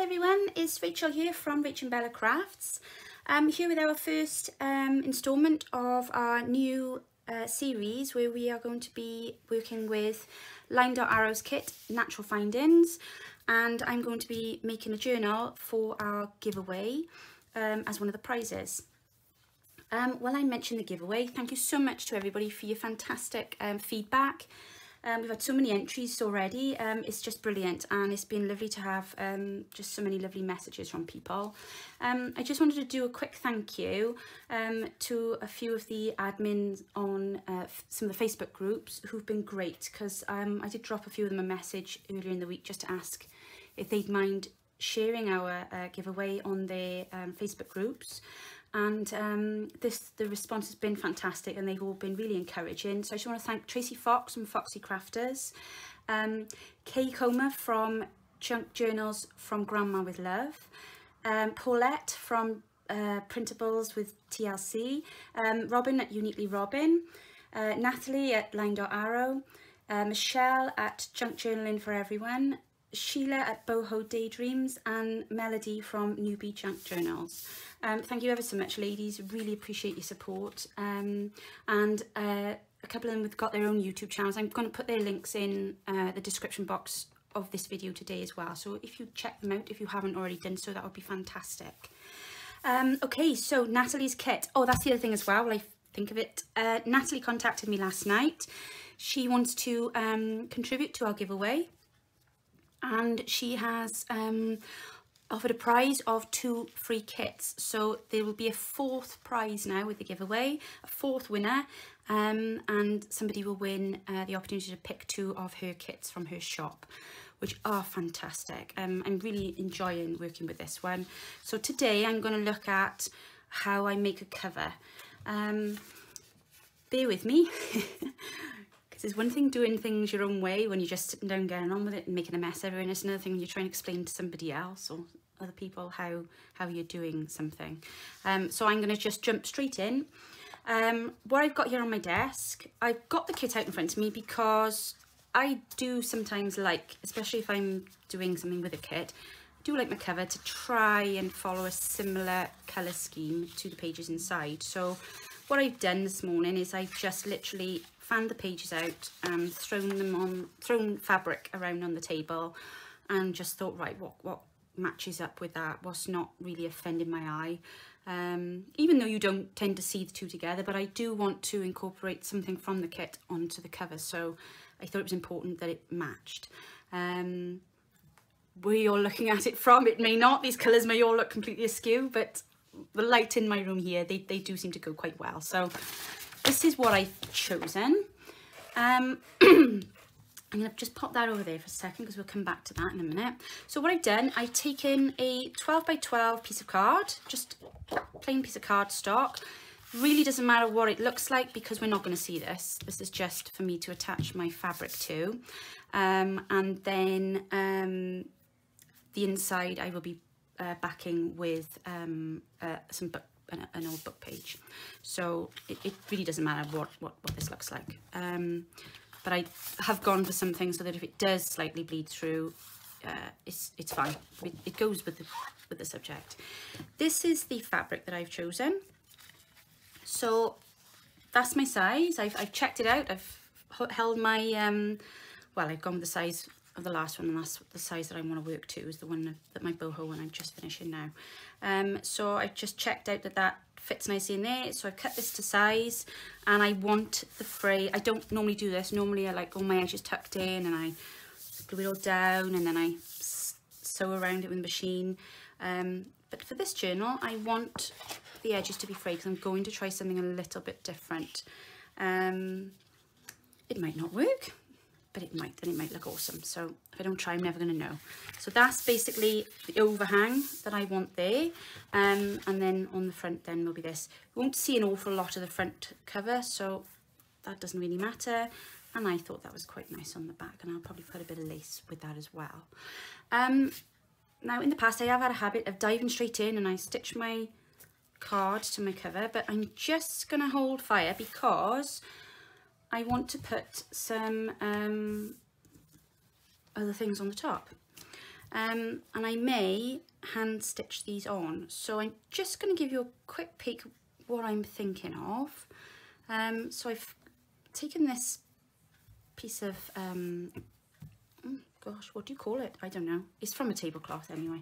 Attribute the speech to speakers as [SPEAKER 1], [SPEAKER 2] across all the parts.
[SPEAKER 1] everyone, it's Rachel here from Rachel and Bella Crafts. Here with our first instalment of our new series where we are going to be working with Line Dot Arrows Kit Natural Findings, and I'm going to be making a journal for our giveaway as one of the prizes. Well, I mentioned the giveaway. Thank you so much to everybody for your fantastic feedback. We've had so many entries already. It's just brilliant, and it's been lovely to have just so many lovely messages from people. I just wanted to do a quick thank you to a few of the admins on some of the Facebook groups who've been great, because I did drop a few of them a message earlier in the week just to ask if they'd mind sharing our giveaway on their Facebook groups. And the response has been fantastic, and they've all been really encouraging. So I just want to thank Tracy Fox from Foxy Crafters, Kay Comer from Junk Journals from Grandma with Love, Paulette from Printables with TLC, Robin at Uniquely Robin, Natalie at Line Dot Arrow, Michelle at Junk Journaling for Everyone, Sheila at Boho Daydreams, and Melody from Newbie Junk Journals. Thank you ever so much, ladies. Really appreciate your support. And a couple of them have got their own YouTube channels. I'm going to put their links in the description box of this video today as well. So if you check them out, if you haven't already done so, that would be fantastic. Okay, so Natalie's kit. Oh, that's the other thing as well, I think of it. Natalie contacted me last night. She wants to contribute to our giveaway, and she has offered a prize of 2 free kits. So there will be a 4th prize now with the giveaway, a 4th winner, and somebody will win the opportunity to pick 2 of her kits from her shop, which are fantastic. I'm really enjoying working with this one. So today I'm going to look at how I make a cover. Bear with me. There's one thing doing things your own way when you're just sitting down getting on with it and making a mess everywhere, and it's another thing when you're trying to explain to somebody else or other people how you're doing something. So I'm going to just jump straight in. What I've got here on my desk, I've got the kit out in front of me because I do sometimes like, especially if I'm doing something with a kit, I do like my cover to try and follow a similar colour scheme to the pages inside. So what I've done this morning is I've just literally fanned the pages out and thrown fabric around on the table, and just thought, right, what matches up with that, what's not really offending my eye, even though you don't tend to see the two together, but I do want to incorporate something from the kit onto the cover, so I thought it was important that it matched. Where you're looking at it from, it may not, these colours may all look completely askew, but the light in my room here, they do seem to go quite well. So this is what I've chosen. I'm going to just pop that over there for a second because we'll come back to that in a minute. So what I've done, I've taken a 12 by 12 piece of card, just plain piece of card stock. Really doesn't matter what it looks like because we're not going to see this. This is just for me to attach my fabric to. And then the inside I will be backing with an old book page. So it really doesn't matter what this looks like. But I have gone for something so that if it does slightly bleed through, it's fine. It goes with the subject. This is the fabric that I've chosen. So that's my size. I've checked it out. I've held my well, I've gone with the size of the last one, and that's the size that I want to work to, is the one that my boho one I'm just finishing now. So I've just checked out that fits nicely in there, so I've cut this to size, and I want the fray. I don't normally do this. Normally I like all my edges tucked in and I glue it all down and then I sew around it with a machine. But for this journal I want the edges to be frayed because I'm going to try something a little bit different. It might not work, but it might, and it might look awesome. So if I don't try, I'm never going to know. So that's basically the overhang that I want there. And then on the front then will be this. We won't see an awful lot of the front cover, so that doesn't really matter. And I thought that was quite nice on the back, and I'll probably put a bit of lace with that as well. Now in the past I have had a habit of diving straight in and I stitch my card to my cover, but I'm just going to hold fire because I want to put some other things on the top. and I may hand stitch these on. So I'm just going to give you a quick peek what I'm thinking of. So I've taken this piece of, oh gosh, what do you call it? I don't know. It's from a tablecloth anyway.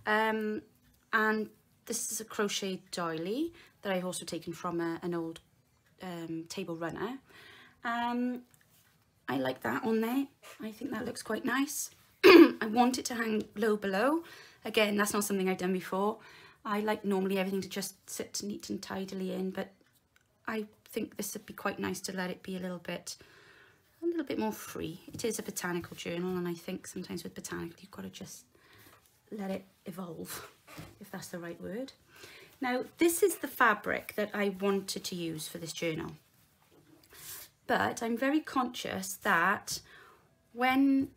[SPEAKER 1] And this is a crochet doily that I've also taken from an old table runner. I like that on there. I think that looks quite nice. I want it to hang low below. Again, that's not something I've done before. I like normally everything to just sit neat and tidily in, but I think this would be quite nice to let it be a little bit more free. It is a botanical journal, and I think sometimes with botanical you've got to just let it evolve, if that's the right word. Now, this is the fabric that I wanted to use for this journal, but I'm very conscious that when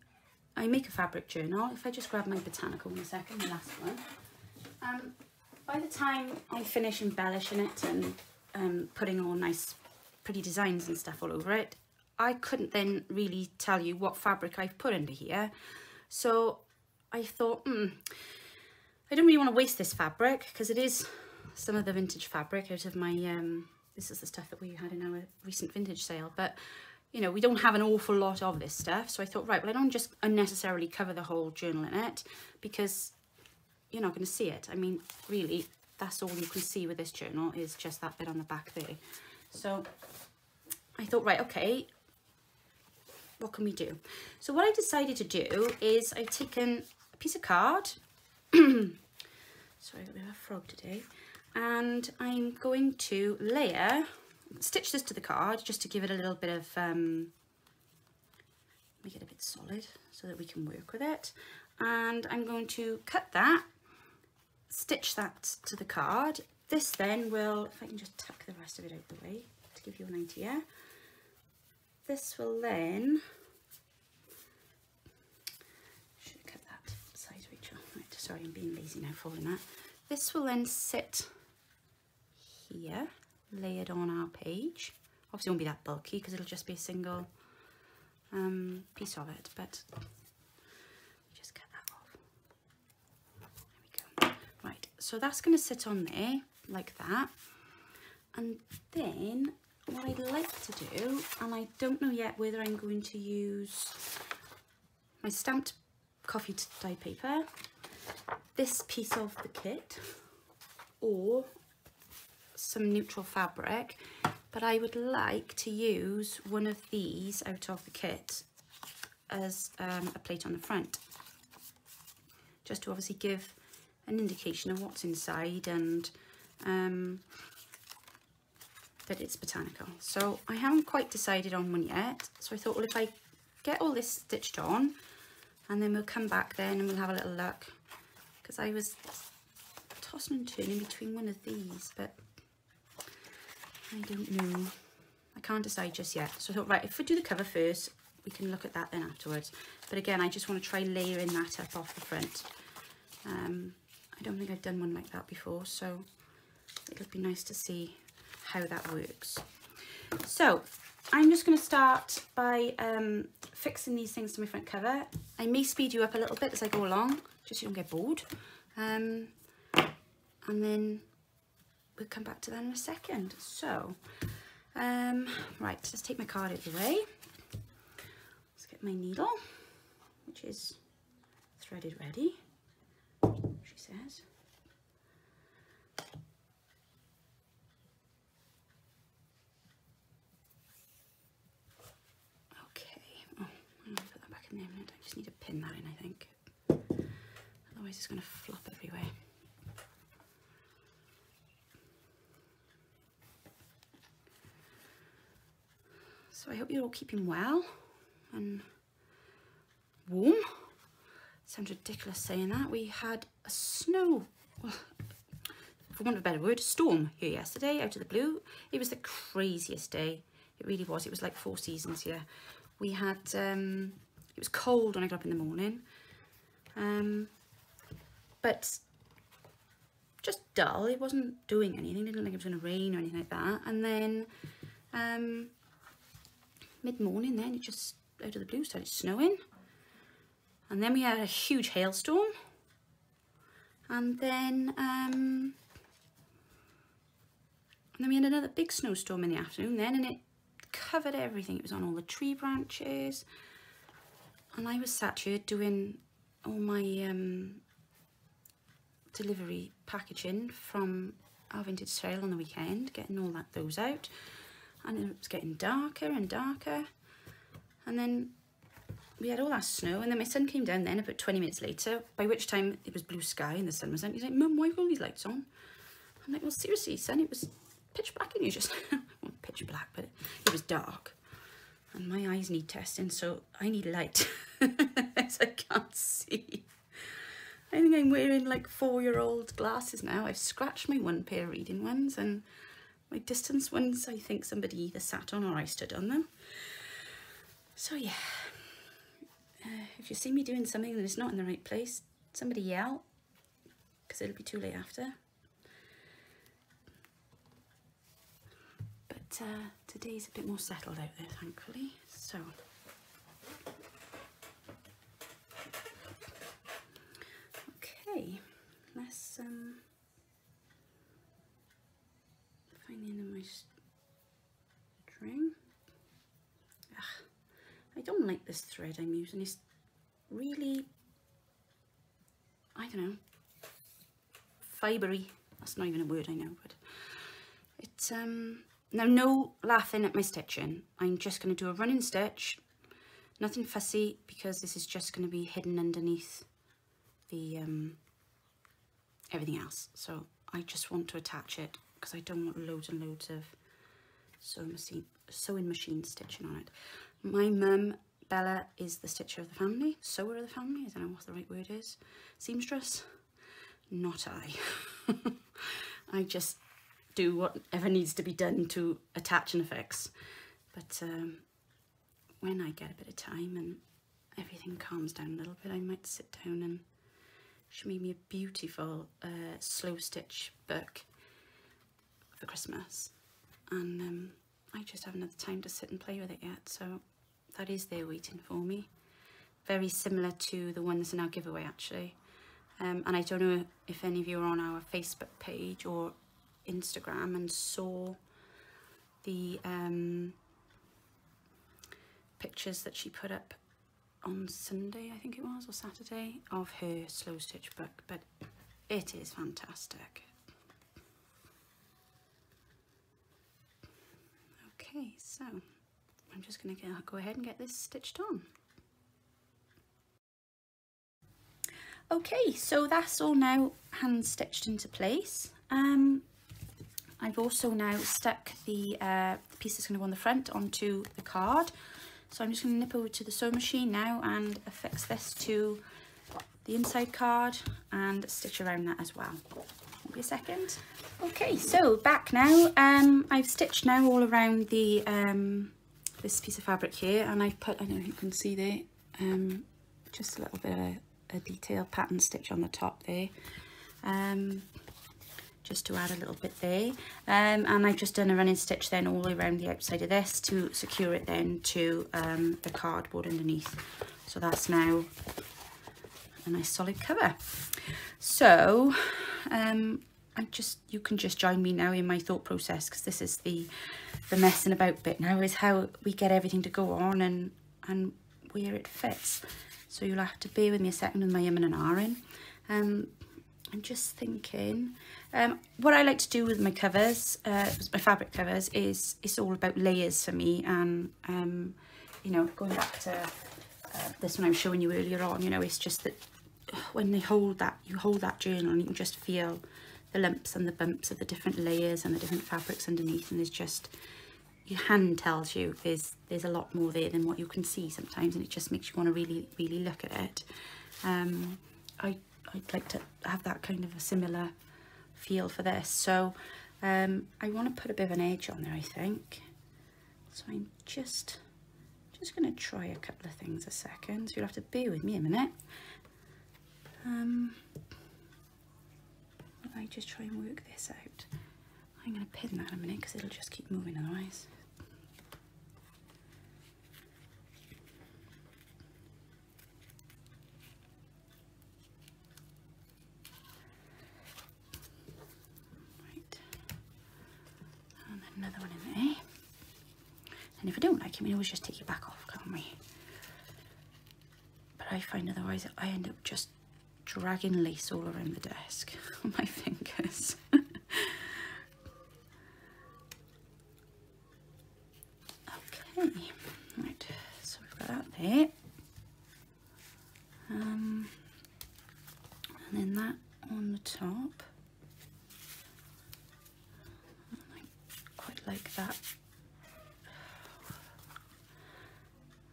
[SPEAKER 1] I make a fabric journal, if I just grab my botanical in a second, the last one, by the time I finish embellishing it and putting all nice pretty designs and stuff all over it, I couldn't then really tell you what fabric I've put under here. So I thought, I don't really want to waste this fabric, because it is some of the vintage fabric out of my, this is the stuff that we had in our recent vintage sale, but you know, we don't have an awful lot of this stuff. So I thought, right, well, I don't just unnecessarily cover the whole journal in it, because you're not going to see it. I mean, really, that's all you can see with this journal is just that bit on the back there. So I thought, right, okay, what can we do? So what I decided to do is I've taken a piece of card. Sorry, we have a frog today. And I'm going to stitch this to the card just to give it a little bit of, make it a bit solid so that we can work with it. And I'm going to cut that, stitch that to the card. This then will, if I can just tuck the rest of it out the way to give you an idea. This will then, should have cut that size, Rachel. Right, sorry, I'm being lazy now folding that. This will then sit here, layered on our page. Obviously it won't be that bulky because it'll just be a single piece of it, but just cut that off. There we go. Right, so that's going to sit on there like that, and then what I'd like to do, and I don't know yet whether I'm going to use my stamped coffee dye paper, this piece of the kit, or some neutral fabric, but I would like to use one of these out of the kit as a plate on the front, just to obviously give an indication of what's inside and that it's botanical. So I haven't quite decided on one yet, so I thought, well, if I get all this stitched on, and then we'll come back then and we'll have a little look, because I was tossing and turning between one of these, but I don't know. I can't decide just yet. So I thought, right, if we do the cover first, we can look at that then afterwards. But again, I just want to try layering that up off the front. I don't think I've done one like that before, so it'll be nice to see how that works. So I'm just going to start by fixing these things to my front cover. I may speed you up a little bit as I go along, just so you don't get bored. And then we'll come back to that in a second. So, right, let's take my card out of the way. Let's get my needle, which is threaded ready, she says. In there a minute. I just need to pin that in, I think. Otherwise it's going to flop everywhere. So I hope you're all keeping well and warm. Sounds ridiculous saying that. We had a snow, well, for want of a better word, storm here yesterday out of the blue. It was the craziest day. It really was. It was like 4 seasons here. We had it was cold when I got up in the morning, but just dull. It wasn't doing anything. It didn't look like it was going to rain or anything like that. And then mid-morning, then it just out of the blue started snowing. And then we had a huge hailstorm. And then we had another big snowstorm in the afternoon then, and it covered everything. It was on all the tree branches. And I was sat here doing all my delivery packaging from our vintage sale on the weekend, getting all those out. And it was getting darker and darker. And then we had all that snow, and then my son came down then about 20 minutes later, by which time it was blue sky and the sun was out. He's like, Mum, why have all these lights on? I'm like, well, seriously, son, it was pitch black in here just, well, pitch black, but it was dark. And my eyes need testing, so I need light, as I can't see. I think I'm wearing like 4-year-old glasses now. I've scratched my one pair of reading ones, and my distance ones, I think somebody either sat on or I stood on them. So yeah. If you see me doing something that is not in the right place, somebody yell, because it'll be too late after. But today's a bit more settled out there, thankfully. So, okay, let's find the end of my string. I don't like this thread I'm using. It's really, I don't know, fibery. That's not even a word I know, but it's now no laughing at my stitching. I'm just going to do a running stitch, nothing fussy, because this is just going to be hidden underneath the everything else. So I just want to attach it because I don't want loads and loads of sewing machine stitching on it. My mum, Bella, is the stitcher of the family, sewer of the family, I don't know what the right word is, seamstress, not I. I just do whatever needs to be done to attach and affix. But when I get a bit of time and everything calms down a little bit, I might sit down and she made me a beautiful slow stitch book for Christmas, and I just haven't had the time to sit and play with it yet, so that is there waiting for me. Very similar to the one that's in our giveaway, actually. And I don't know if any of you are on our Facebook page or Instagram and saw the pictures that she put up on Sunday, I think it was, or Saturday, of her slow stitch book, but it is fantastic. Okay, so I'm just going to go ahead and get this stitched on. Okay, so that's all now hand stitched into place. I've also now stuck the piece that's going to go on the front onto the card. So I'm just going to nip over to the sewing machine now and affix this to the inside card and stitch around that as well. Won't be a second. Okay, so back now. I've stitched now all around the this piece of fabric here, and I've put, I don't know if you can see there, just a little bit of a detailed pattern stitch on the top there, just to add a little bit there, and I've just done a running stitch then all around the outside of this to secure it then to the cardboard underneath. So that's now a nice solid cover. So you can just join me now in my thought process, because this is the messing about bit now, is how we get everything to go on and where it fits. So you'll have to bear with me a second with my and ahhing. I'm just thinking, what I like to do with my covers, my fabric covers, is it's all about layers for me. And you know, going back to this one I was showing you earlier on, you know, it's just that when they hold that, you hold that journal and you can just feel the lumps and the bumps of the different layers and the different fabrics underneath, and there's just, your hand tells you there's a lot more there than what you can see sometimes, and it just makes you want to really look at it. I'd like to have that kind of a similar feel for this, so I want to put a bit of an edge on there, I think. So I'm just going to try a couple of things a second, so you'll have to bear with me a minute. I just try and work this out. I'm going to pin that a minute because it'll just keep moving otherwise. And if I don't like it, we can always just take it back off, can't we? But I find otherwise I end up just dragging lace all around the desk on my fingers. Okay, right, so we've got that there. And then that on the top. I quite like that.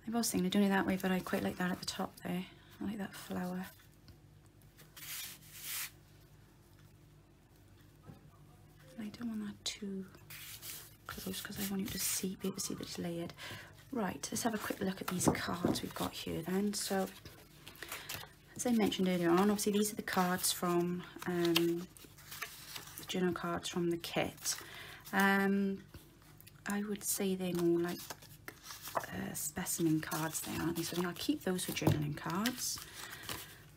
[SPEAKER 1] I was thinking of doing it that way, but I quite like that at the top there. I like that flower. I don't want that too close because I want you to be able to see that it's layered. Right, let's have a quick look at these cards we've got here then. So, as I mentioned earlier on, obviously these are the cards from, the journal cards from the kit. I would say they're more like specimen cards there, aren't they? So I think I'll keep those for journaling cards.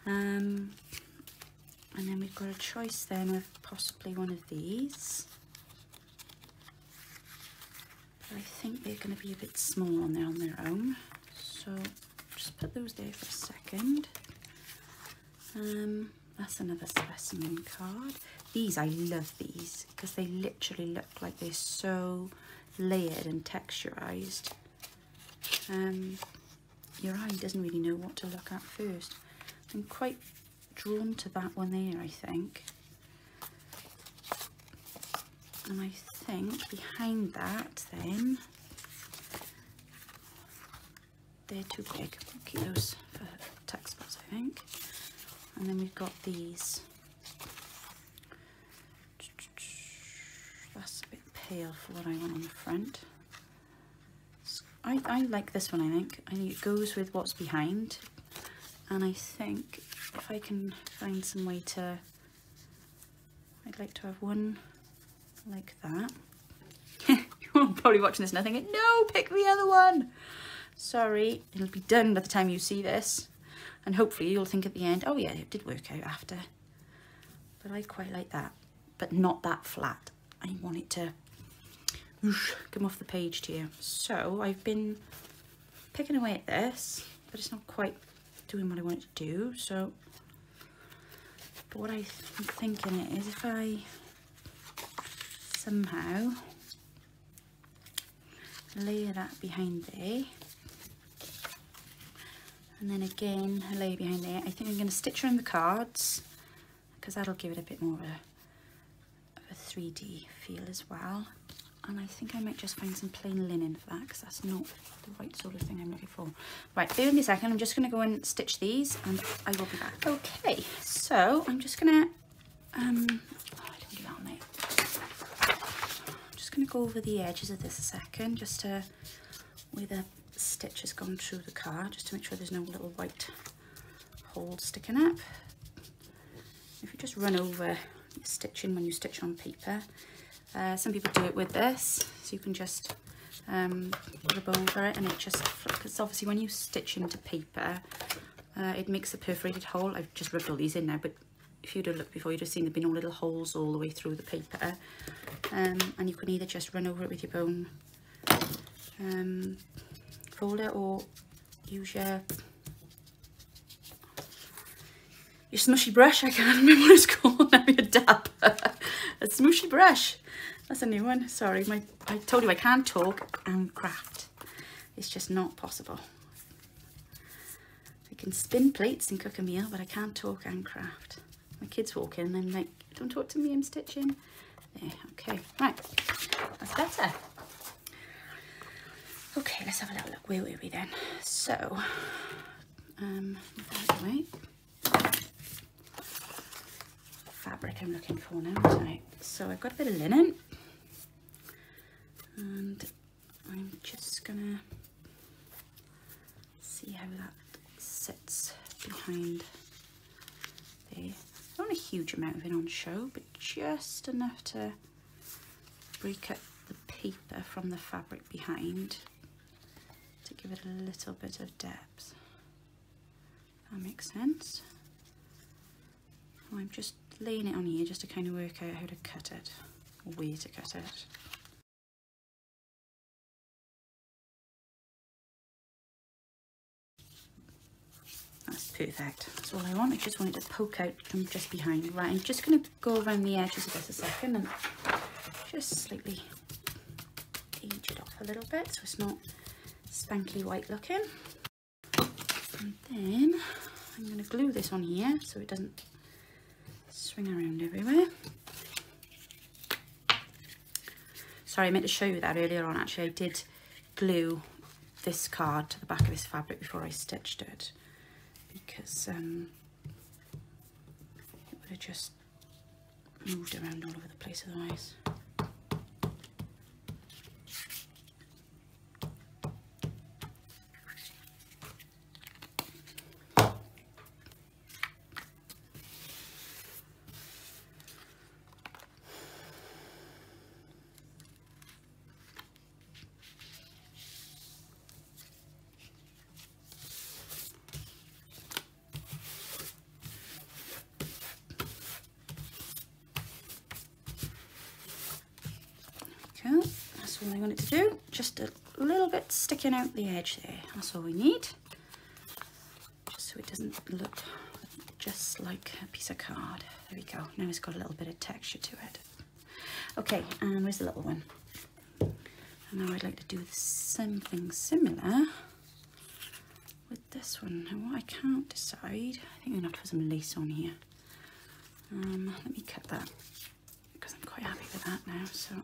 [SPEAKER 1] And then we've got a choice then of possibly one of these. But I think they're going to be a bit small on their own. So just put those there for a second. That's another specimen card. These, I love these because they literally look like they're so layered and texturized. Your eye doesn't really know what to look at first. I'm quite drawn to that one there, I think. And I think behind that then, they're too big. I'll keep those for text spots, I think. And then we've got these. That's a bit pale for what I want on the front. I like this one, I think. I think it goes with what's behind. And I think if I can find some way to, I'd like to have one like that. You're probably watching this and thinking, no, pick the other one. Sorry, it'll be done by the time you see this. And hopefully you'll think at the end, oh yeah, it did work out after. But I quite like that, but not that flat. I want it to come off the page to you. So I've been picking away at this, but it's not quite doing what I want it to do. So, but what I'm thinking is if I somehow layer that behind there, and then again a layer behind there, I think I'm going to stitch around the cards because that'll give it a bit more of a 3D feel as well. And I think I might just find some plain linen for that because that's not the right sort of thing I'm looking for. Right, bear with me a second. I'm just going to go and stitch these and I will be back. Okay, so I'm just going to, oh, I didn't do that on there. I'm just going to go over the edges of this a second, just to, where the stitch has gone through the card, just to make sure there's no little white holes sticking up. If you just run over your stitching when you stitch on paper, some people do it with this, so you can just rub over it and it just, because obviously when you stitch into paper, it makes a perforated hole. I've just rubbed all these in now, but if you'd have looked before, you'd have seen there'd been all little holes all the way through the paper. And you can either just run over it with your bone folder or use your smushy brush. I can't remember what it's called now, your dapper. A smushy brush. That's a new one. Sorry, I told you I can't talk and craft. It's just not possible. I can spin plates and cook a meal, but I can't talk and craft. My kids walk in and I'm like, don't talk to me, I'm stitching. There, okay, right, that's better. Okay, let's have a little look. Where were we then? So, anyway, fabric I'm looking for now, isn't I? So I've got a bit of linen, and I'm just gonna see how that sits behind there. Not a huge amount of it on show, but just enough to break up the paper from the fabric behind to give it a little bit of depth. That makes sense. I'm just laying it on here just to kind of work out how to cut it, or where to cut it. perfect. That's all I want. I just want it to poke out from just behind. Right, I'm just going to go around the edges of this a second and just slightly age it off a little bit so it's not spanky white looking. And then I'm going to glue this on here so it doesn't swing around everywhere. Sorry, I meant to show you that earlier on. Actually, I did glue this card to the back of this fabric before I stitched it, because it would have just moved around all over the place otherwise. That's all I want it to do, just a little bit sticking out the edge there, that's all we need, just so it doesn't look just like a piece of card. There we go, now it's got a little bit of texture to it. Okay, and where's the little one? And now I'd like to do something similar with this one. Now what I can't decide, I think I'm going to have to put some lace on here. Let me cut that, because I'm quite happy with that now, so.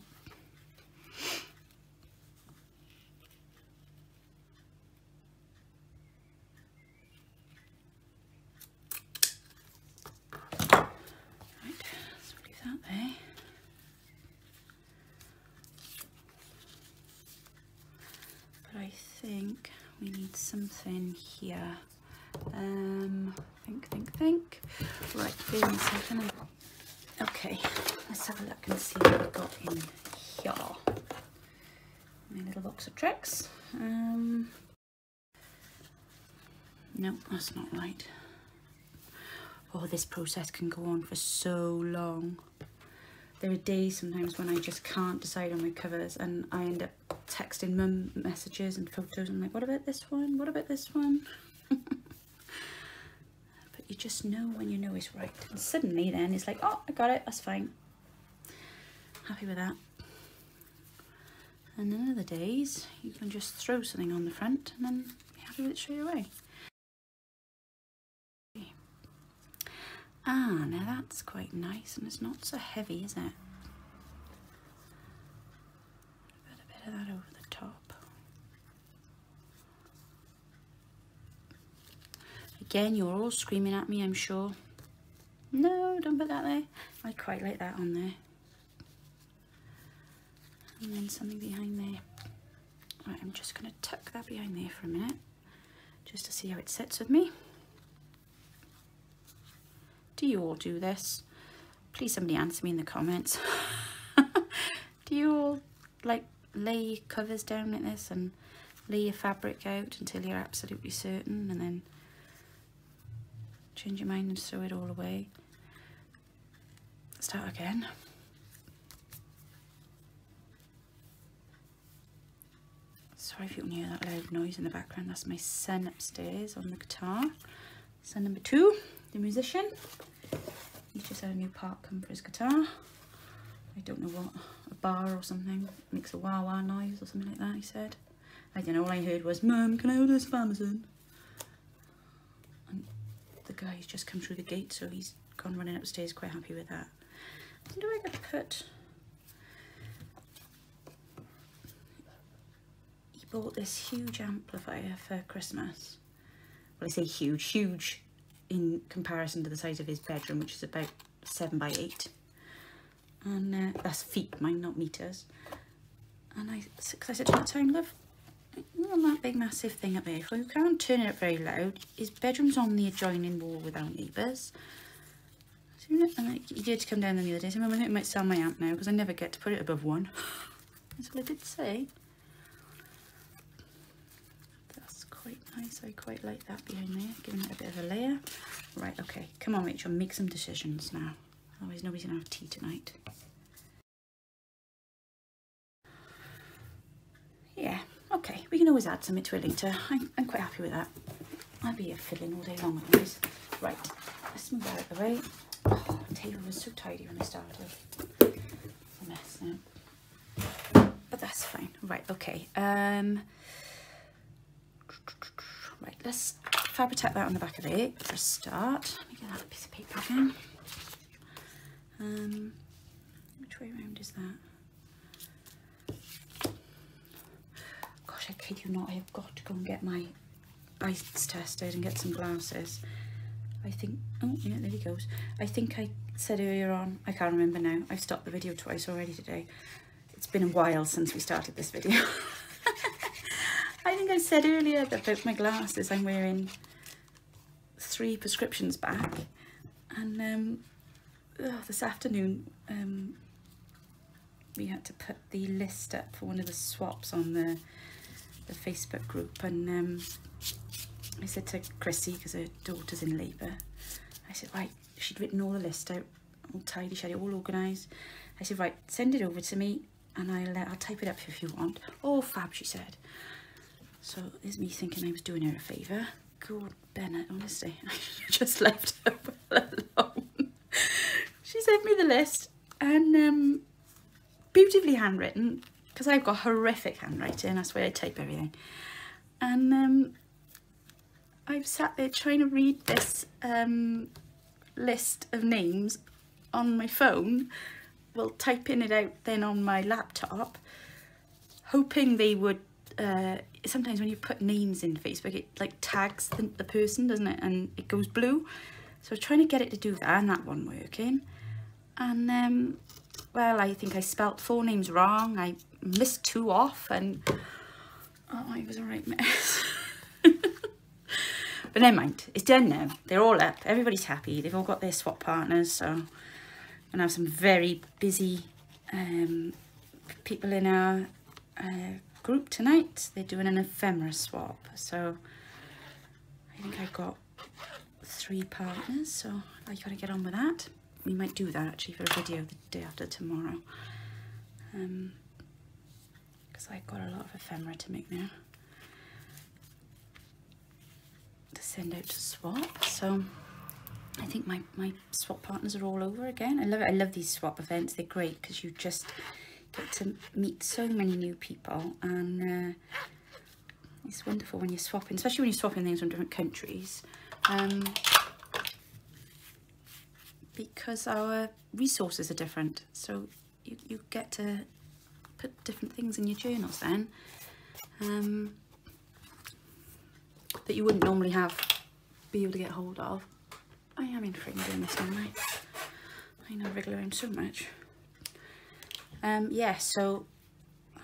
[SPEAKER 1] I think we need something here. Think. Right, give me a second. Okay, let's have a look and see what we've got in here. My little box of tricks. No, that's not right. Oh, this process can go on for so long. There are days sometimes when I just can't decide on my covers and I end up texting mum messages and photos and I'm like, what about this one? What about this one? But you just know when you know it's right. And suddenly then it's like, oh, I got it, that's fine. Happy with that. And then other days you can just throw something on the front and then be happy with it straight away. Ah, now that's quite nice and it's not so heavy, is it? Put a bit of that over the top. Again, you're all screaming at me, I'm sure. No, don't put that there. I quite like that on there. And then something behind there. Right, I'm just going to tuck that behind there for a minute, just to see how it sits with me. Do you all do this? Please somebody answer me in the comments. Do you all like lay covers down like this and lay your fabric out until you're absolutely certain and then change your mind and throw it all away? Start again. Sorry if you can hear that loud noise in the background. That's my son upstairs on the guitar. Son number 2. The musician. He's just had a new part come for his guitar. I don't know what, a bar or something. Makes a wah wah noise or something like that, he said. I don't know, all I heard was, Mum, can I order this off Amazon? And the guy's just come through the gate, so he's gone running upstairs, quite happy with that. When do I get to put? He bought this huge amplifier for Christmas. Well, I say huge, huge in comparison to the size of his bedroom, which is about 7 by 8, and that's feet, mine, not meters. And I said to him at the time, love, not that big massive thing up there, if you can't turn it up very loud. His bedroom's on the adjoining wall with our neighbours. So, and he did come down the other day and say, Mum, I think I might sell my amp now because I never get to put it above 1. That's what I did say. Quite nice, I quite like that behind there, giving it a bit of a layer. Right, okay, come on Rachel, make some decisions now, otherwise nobody's gonna have tea tonight. Yeah, okay, we can always add something to it later. I'm quite happy with that. I'll be here fiddling all day long with these. Right, let's move out of the way. Oh, the table was so tidy when I started. It's a mess now. But that's fine. Right, okay. Right, let's Fabri-Tac that on the back of it for a start. Let me get that piece of paper again. Which way around is that? Gosh, I kid you not, I've got to go and get my eyes tested and get some glasses. I think, oh yeah, there he goes. I think I said earlier on, I can't remember now, I've stopped the video twice already today. It's been a while since we started this video. I think I said earlier about my glasses, I'm wearing 3 prescriptions back. And this afternoon, we had to put the list up for one of the swaps on the Facebook group, and I said to Chrissy, because her daughter's in labour, I said, right, she'd written all the list out, all tidy, she had it all organised. I said, right, send it over to me and I'll type it up if you want. Oh, fab, she said. So there's me thinking I was doing her a favour. God, Bennett, honestly, I just left her alone. She sent me the list, and beautifully handwritten, because I've got horrific handwriting, that's where I type everything. And I've sat there trying to read this list of names on my phone, well, typing it out then on my laptop, hoping they would, sometimes when you put names in Facebook, it like tags the person, doesn't it, and it goes blue. So I was trying to get it to do that, and that wasn't working. And well, I think I spelt 4 names wrong, I missed 2 off, and oh, it was a right mess. But never mind, it's done now. They're all up, everybody's happy, they've all got their swap partners, so I'm gonna have some very busy people in our group tonight. They're doing an ephemera swap, so I think I got 3 partners, so I gotta get on with that. We might do that actually for a video the day after tomorrow, because I've got a lot of ephemera to make now to send out to swap. So I think my swap partners are all over again. I love it. I love these swap events. They're great because you just get to meet so many new people, and it's wonderful when you're swapping, especially when you're swapping things from different countries, because our resources are different, so you get to put different things in your journals then, that you wouldn't normally be able to get hold of. I am in frame doing this, aren't I? I know, wriggle around so much. Yeah, so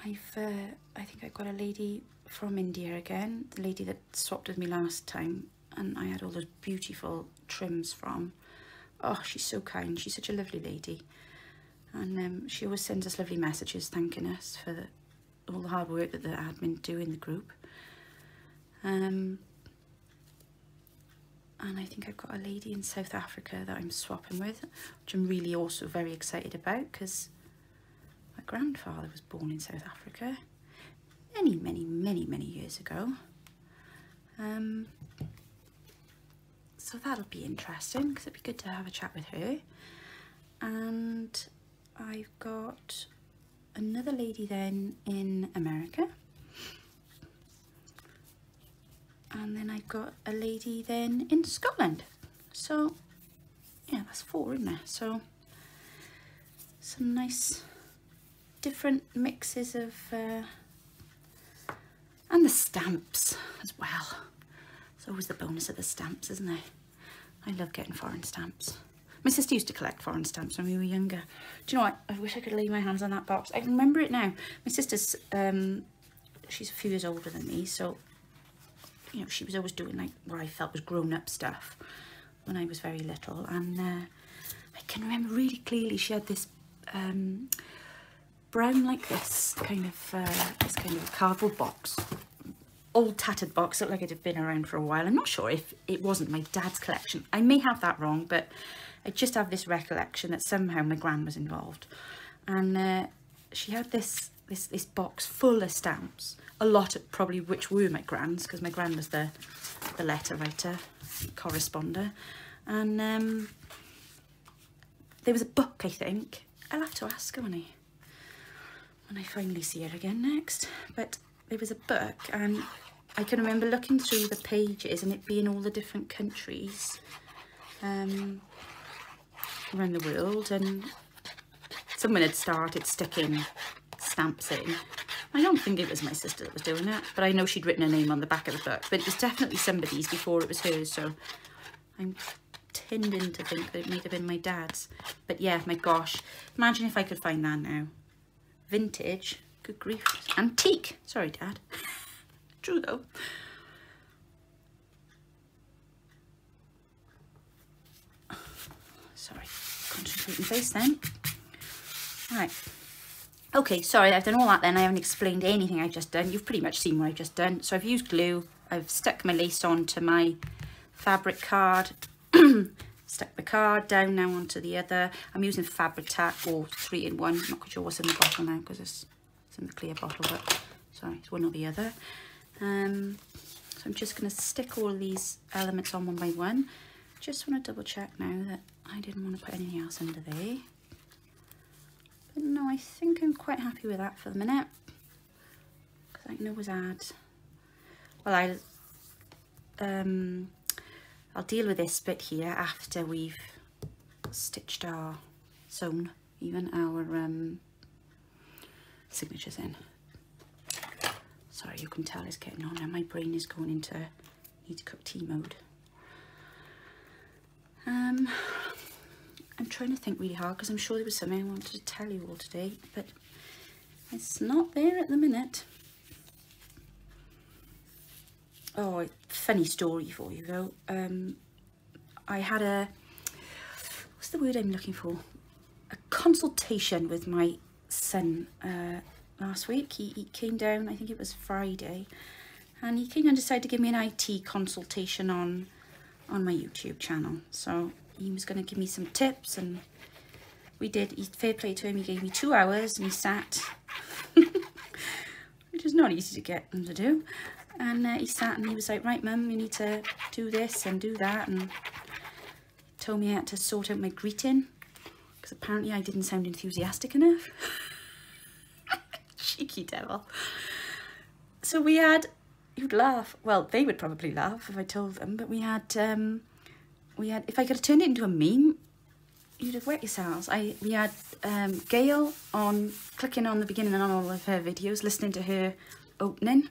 [SPEAKER 1] I think I've got a lady from India again, the lady that swapped with me last time, and I had all those beautiful trims from. Oh, she's so kind, she's such a lovely lady, and she always sends us lovely messages thanking us for all the hard work that the admin do in the group. And I think I've got a lady in South Africa that I'm swapping with, which I'm really also very excited about, because my grandfather was born in South Africa many years ago. So that'll be interesting, because it'd be good to have a chat with her. And I've got another lady then in America, and then I've got a lady then in Scotland. So yeah, that's 4, isn't there? So some nice different mixes of and the stamps as well. It's always the bonus of the stamps, isn't it? I love getting foreign stamps. My sister used to collect foreign stamps when we were younger. Do you know what? I wish I could lay my hands on that box. I remember it now. My sister's, she's a few years older than me, so, you know, she was always doing like what I felt was grown-up stuff when I was very little. And I can remember really clearly she had this brown, like this kind of cardboard box. Old tattered box, looked like it had been around for a while. I'm not sure if it wasn't my dad's collection. I may have that wrong, but I just have this recollection that somehow my gran was involved. And she had this box full of stamps, a lot probably which were my grand's, because my grand was the letter writer, corresponder. And there was a book, I think. I'll have to ask her when I finally see her again next. But there was a book, and I can remember looking through the pages and it being all the different countries around the world, and someone had started sticking stamps in. I don't think it was my sister that was doing it, but I know she'd written her name on the back of the book, but it was definitely somebody's before it was hers, so I'm tending to think that it might have been my dad's. But yeah, my gosh, imagine if I could find that now. Vintage, good grief. Antique, sorry Dad. True though. Sorry, concentrating face then. Right. Okay, sorry, I've done all that then. I haven't explained anything I've just done. You've pretty much seen what I've just done. So I've used glue. I've stuck my lace onto my fabric card. Stuck the card down now onto the other. I'm using Fabric Tack or 3-in-1. I'm not quite sure what's in the bottle now because it's in the clear bottle, but sorry, it's one or the other. So I'm just going to stick all of these elements on one by one. Just want to double check now that I didn't want to put anything else under there. But no, I think I'm quite happy with that for the minute. Because I can always add. Well, I'll deal with this bit here after we've stitched our sewn, even our signatures in. Sorry, you can tell it's getting on now. My brain is going into need to cook tea mode. I'm trying to think really hard because I'm sure there was something I wanted to tell you all today, but it's not there at the minute. Oh, funny story for you though. I had what's the word I'm looking for? A consultation with my son last week. He came down, I think it was Friday, and he came and decided to give me an IT consultation on my YouTube channel. So he was going to give me some tips, and we did. Fair play to him, he gave me 2 hours and he sat, which is not easy to get him to do. And he sat and he was like, right mum, you need to do this and do that, and told me I had to sort out my greeting because apparently I didn't sound enthusiastic enough. Cheeky devil. So we had, you'd laugh, well they would probably laugh if I told them, but we had, if I could have turned it into a meme, you'd have wet yourselves. We had Gail clicking on the beginning and on all of her videos, listening to her opening.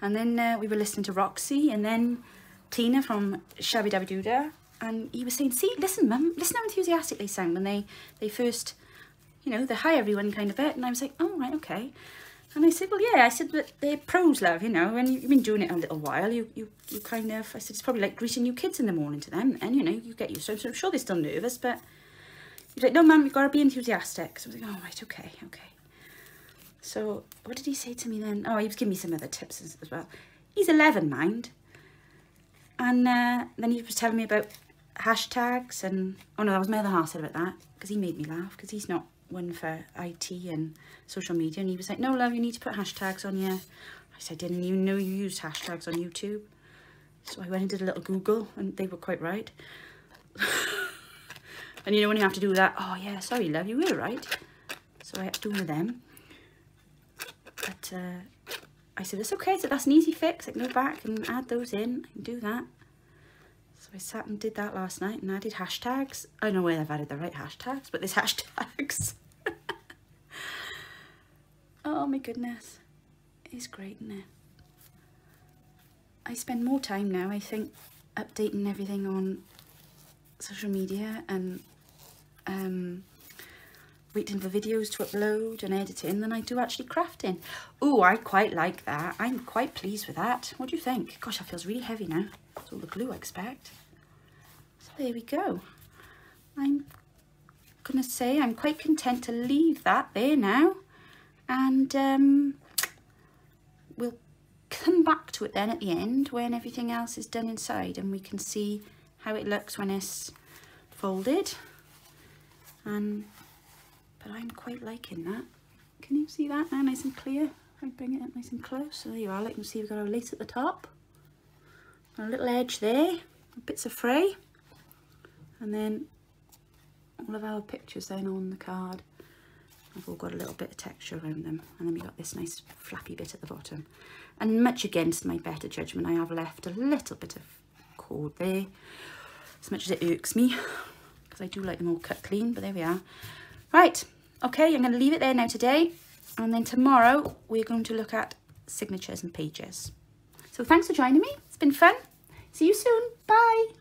[SPEAKER 1] And then we were listening to Roxy, and then Tina from Shabby Dabby Doodah. And he was saying, see, listen, mum, listen how enthusiastic they sound when they first, you know, they hi everyone kind of bit. And I was like, oh, right, okay. And I said, well, yeah, I said, but they're pros, love, you know, and you've been doing it a little while. You kind of, I said, it's probably like greeting new kids in the morning to them. And, you know, you get used to it. So I'm sure they're still nervous, but he's like, no, mum, you've got to be enthusiastic. So I was like, oh, right, okay. So what did he say to me then? Oh, he was giving me some other tips as well. He's 11, mind. And then he was telling me about hashtags and, oh no, that was my other half said about that, because he made me laugh, because he's not one for IT and social media. And he was like, no, love, you need to put hashtags on your... I said, I didn't even know you used hashtags on YouTube. So I went and did a little Google, and they were quite right. And you know when you have to do that, oh yeah, sorry, love, you were right. So I had to do one of them. But I said, it's okay, so that's an easy fix. I can go back and add those in. I can do that. So I sat and did that last night and added hashtags. I don't know whether I've added the right hashtags, but there's hashtags. Oh my goodness. It's great, isn't it? I spend more time now, I think, updating everything on social media and waiting for videos to upload and editing than I do actually crafting. Oh, I quite like that. I'm quite pleased with that. What do you think? Gosh, that feels really heavy now. That's all the glue I expect. So there we go. I'm gonna say I'm quite content to leave that there now, and we'll come back to it then at the end when everything else is done inside and we can see how it looks when it's folded. But I'm quite liking that. Can you see that now, nice and clear? Try and bring it up nice and close. So there you are, like you can see we've got our lace at the top. A little edge there, bits of fray. And then all of our pictures then on the card have all got a little bit of texture around them. And then we got this nice flappy bit at the bottom. And much against my better judgment, I have left a little bit of cord there, as much as it irks me, because I do like them all cut clean, but there we are. Right, okay, I'm going to leave it there now today, and then tomorrow we're going to look at signatures and pages. So thanks for joining me, it's been fun. See you soon, bye.